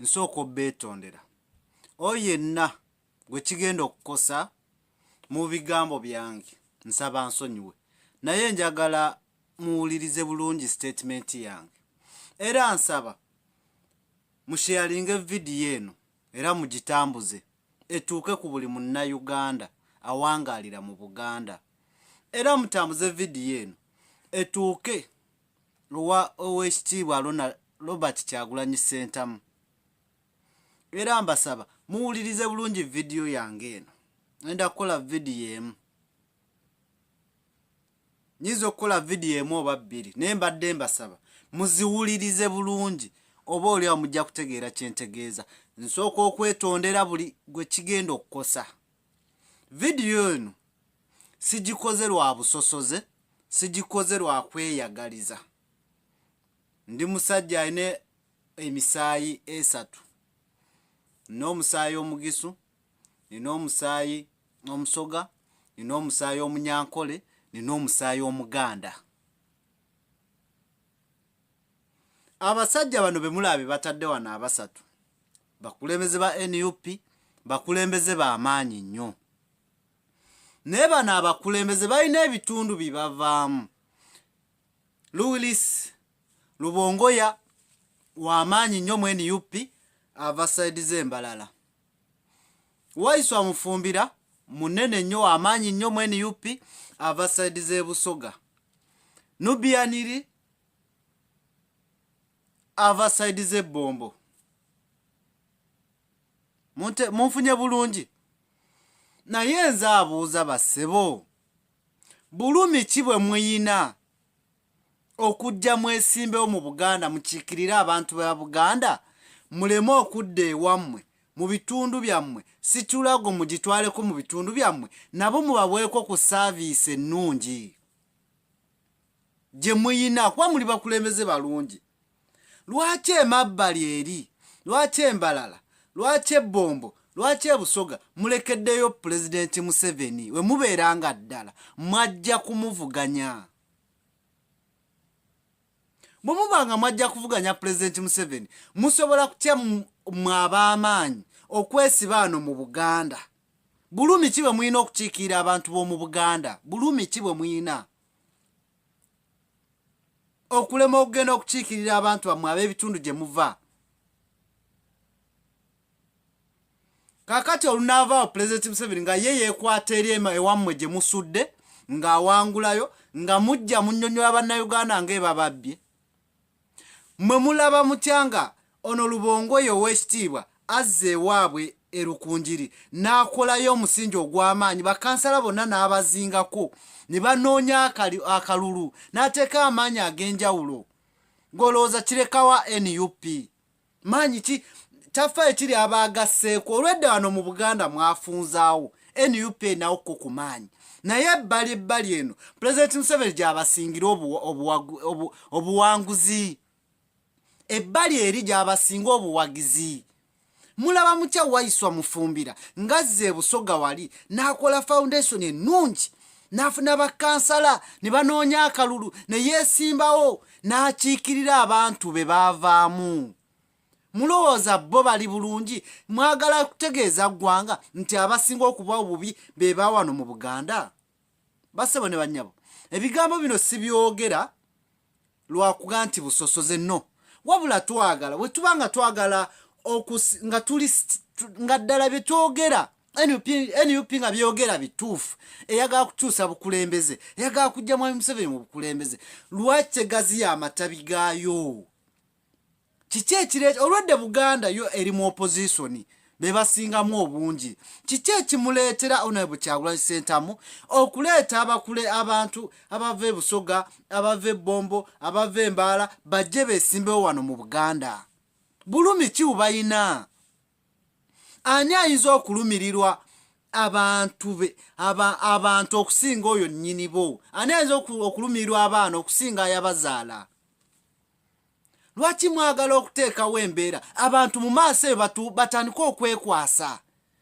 nsooka obbeetondera oyo yenna gwe kigenda okukosa mu bigambo byange nsaba nsonyiwe, naye njagala muwulirize bulungi statement yange era nsaba musharinge vidiyo eno era mugitambuze etuuke ku buli munnayuganda awangalira mu Buganda, era mutambuze vidiyo eno etuuke ow'ekitiibwa Robert Kyagulanyi Ssentamu, era mbasaba muwulirize bulungi vidiyo yange eno. Enda kukola vidiyo emu, nyiza okukola vidiyo emu oba bbiri, naye mbadde mbasaba muziwulirize bulungi oba oliawo mujja kutegeera kyentegeeza. Nsooka okwetondera buli gwe kigenda okukosa. Vidiyo eno sigikoze lwa busosoze, sigikoze lwa kweyagaliza. Ndi musajja alina emisaayi esatu, nina omusaayi omugisu, nina omusaayi omusoga, nina omusaayi omunyankole, nina omusaayi omuganda. Abasajja bano bemulabe batadde wano abasatu bakulembeze ba NUP, bakulembeze ba amaanyi nnyo, naye bano abakulembeze balina ebitundu bibavaamu. Louis Lubongoya wa amaanyi nnyo mu NUP ava saidi z'embalala. Waiswa Mufumbira munene nnyo wa amaanyi nnyo mu NUP ava saidi z'ebusoga. Nubianiri ava saidi z'ebbombo. Munfunye bulungi. Naye nze abuuza basebo, bulumi ki bwe muyina okujja mwesimbewo mu Buganda mukiikirire abantu ba Buganda, muleme okudda ewammwe mu bitundu byammwe, situlago mugitwaleko mu bitundu byammwe, nabo mubabweko ku saaviisi ennungi gye muyina, kuba muli bakulembeze balungi. Lwaki emabbali eri, lwaki embalala, lwaki ebbombo, lwaki ebusoga mulekeddeyo Pulezidenti Museveni we mubeeranga ddala mwajja kumuvuganya? Bwe mubanga mwajja kuvuganya Pulezidenti Museveni musobola kutya mw'ab'amaanyi okwesiba wano mu Buganda? Bulumi ki bwe muyina okukiikirira abantu b'omu Buganda? Bulumi ki bwe muyina okulema okugenda okukiikirira abantu bammwe ab'ebitundu gye muva? Kakati olunaavaawo Pulezidenti Museveni nga ye yeekwata eri ewammwe gye musudde ng'awangulayo nga mujja munnyonnyola bannayuganda ng'ebababbye, mwe mulaba mutya nga ono Lubongoya ow'ekitiibwa azze ewaabwe erukunjiri n'akolayo omusingi ogw'amaanyi, bakansala bonna n'abazingako ne banoonya akalulu n'ateeka amaanyi ag'enjawulo, ng'olowooza kirekawa NUP? Maanyi ki tafa ekiri abaagasseeko? Olwedda wano mu Buganda mwafunzaawo NUP nawokko ku maanyi, naye ebbali eno Pulezidenti Museveni gy'abasingira obuwanguzi, ebbali eri gy'abasinga obuwagizi. Mulaba mutya Waiswa Mufumbira ngazze ebusoga wali n'akola foundation ennungi, n'afuna bakansala ne banoonya akalulu ne yeesimbawo n'akiikirira abantu be baavaamu. Mulowooza bo bali bulungi? Mwagala kutegeeza ggwanga nti abasinga okuba obubi be baawano mu Buganda? Basebo ne bannyabo, ebigambo bino sibyogera lwakuga nti busosoze nno, wabula twagala bwe tuba nga twagala nga tuli nga ddala bye twogera NUP nga byogera bituufu, eyagala kukyusa bukulembeze, eyagala kujja Mwami Museveni mu bukulembeze, lwaki egaziya amatabi gaayo? Kiki ekireeta olwedde Buganda yo eri mu opposition be basingamu obungi? Kiki ekimuleetera Honorable Kyagulanyi Ssentamu okuleeta abantu abava ebusoga, abava ebbombo, abava embaala bajje beesimbewo wano mu Buganda? Bulumi ki bubayina? Ani ayinza okulumirirwa abantu okusinga oyo nnyini bo? Ani ayinza okulumirirwa abaana okusinga ayabazaala? Lwaki mwagala okuteekawo embeera abantu mu maaso eyo batandika okwekwasa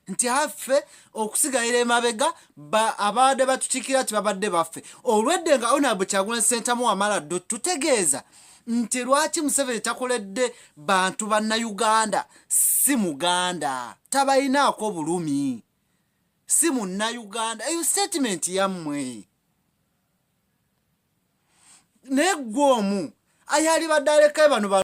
nti affe okusigayira emabega abadde batukiikira ti babadde baffe? Olwedde nga Honorable Kyagulanyi Ssentamu wamala ddo tutegeeza nti lwaki Museveni takoledde bantu bannayuganda si Muganda tabayinaako bulumi si munnayuganda eyo statement yammwe naye gwe omu ayali badde alekayo bano